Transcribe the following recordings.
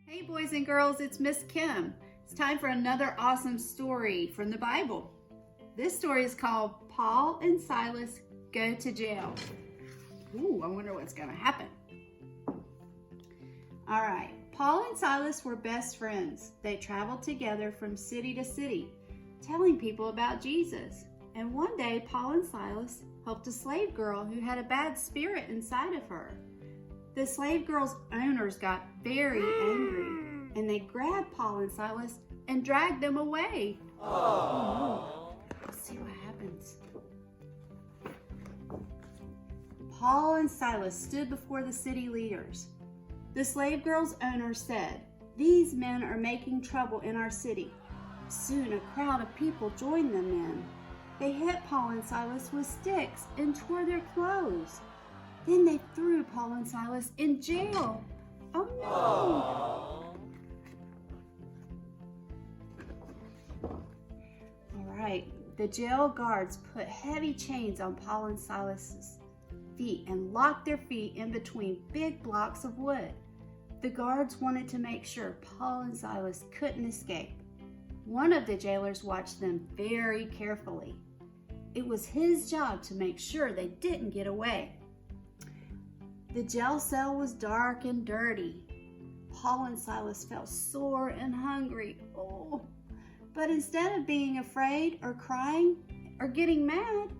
Hey boys and girls, it's Miss Kim. It's time for another awesome story from the Bible. This story is called Paul and Silas Go to Jail. Ooh, I wonder what's going to happen. All right, Paul and Silas were best friends. They traveled together from city to city, telling people about Jesus. And one day, Paul and Silas helped a slave girl who had a bad spirit inside of her. The slave girl's owners got very angry, and they grabbed Paul and Silas and dragged them away. Oh, let's see what happens. Paul and Silas stood before the city leaders. The slave girl's owner said, "These men are making trouble in our city." Soon a crowd of people joined them in. They hit Paul and Silas with sticks and tore their clothes. Then they threw Paul and Silas in jail. Oh no! All right, the jail guards put heavy chains on Paul and Silas's feet and locked their feet in between big blocks of wood. The guards wanted to make sure Paul and Silas couldn't escape. One of the jailers watched them very carefully. It was his job to make sure they didn't get away. The jail cell was dark and dirty. Paul and Silas felt sore and hungry. Oh, but instead of being afraid or crying or getting mad,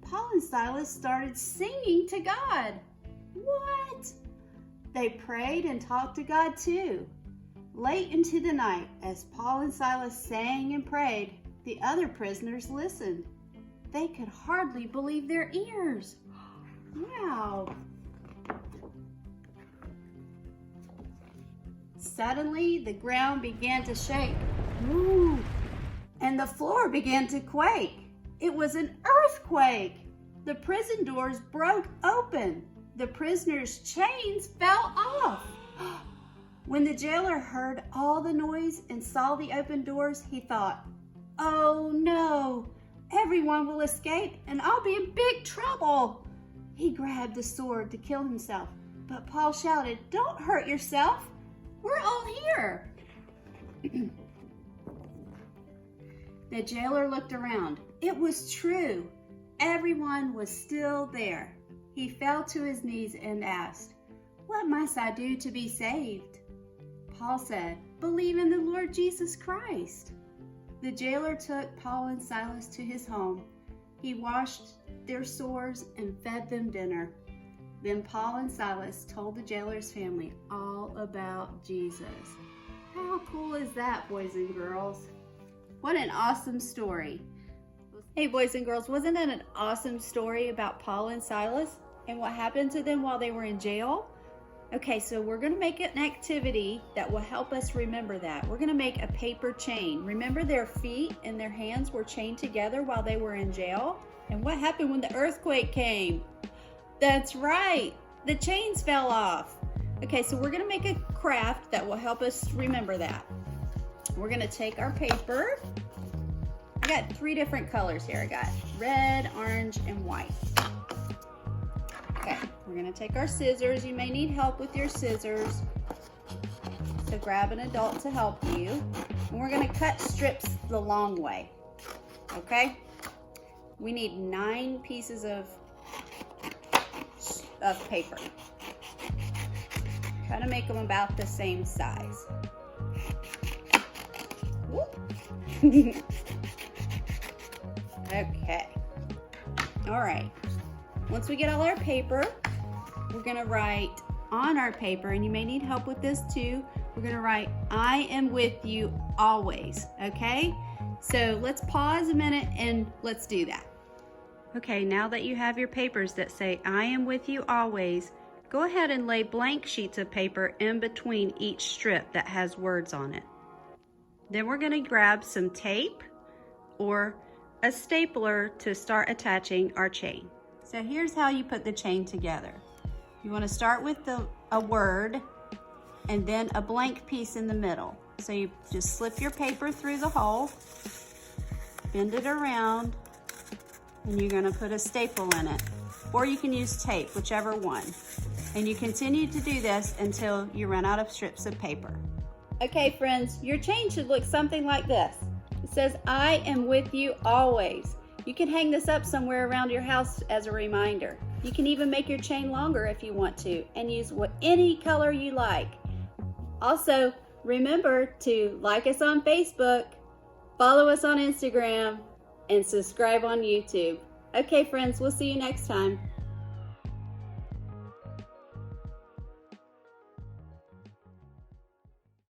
Paul and Silas started singing to God. What? They prayed and talked to God too. Late into the night, as Paul and Silas sang and prayed, the other prisoners listened. They could hardly believe their ears. Wow. Suddenly, the ground began to shake. Ooh, and the floor began to quake. It was an earthquake. The prison doors broke open. The prisoners' chains fell off. When the jailer heard all the noise and saw the open doors, he thought, "Oh no, everyone will escape and I'll be in big trouble." He grabbed a sword to kill himself, but Paul shouted, "Don't hurt yourself. We're all here." The jailer looked around. It was true. Everyone was still there. He fell to his knees and asked, "What must I do to be saved?" Paul said, "Believe in the Lord Jesus Christ." The jailer took Paul and Silas to his home. He washed their sores and fed them dinner. Then Paul and Silas told the jailer's family all about Jesus. How cool is that, boys and girls? What an awesome story. Hey, boys and girls, wasn't that an awesome story about Paul and Silas and what happened to them while they were in jail? Okay, so we're going to make an activity that will help us remember that. We're going to make a paper chain. Remember their feet and their hands were chained together while they were in jail? And what happened when the earthquake came? That's right, the chains fell off. Okay, so we're going to make a craft that will help us remember that. We're going to take our paper. I got 3 different colors here. I got red, orange, and white. Okay, we're going to take our scissors. You may need help with your scissors, so grab an adult to help you. And we're going to cut strips the long way. Okay? We need 9 pieces of paper. Try to make them about the same size. Okay. All right. Once we get all our paper, we're going to write on our paper, and you may need help with this too. We're going to write, "I am with you always." Okay? So let's pause a minute and let's do that. Okay, now that you have your papers that say, "I am with you always," go ahead and lay blank sheets of paper in between each strip that has words on it. Then we're going to grab some tape or a stapler to start attaching our chain. So here's how you put the chain together. You want to start with a word and then a blank piece in the middle. So you just slip your paper through the hole, bend it around, and you're going to put a staple in it. Or you can use tape, whichever one. And you continue to do this until you run out of strips of paper. Okay, friends, your chain should look something like this. It says, I am with you always. You can hang this up somewhere around your house as a reminder. You can even make your chain longer if you want to and use any color you like. Also, remember to like us on Facebook, follow us on Instagram, and subscribe on YouTube. Okay, friends, we'll see you next time.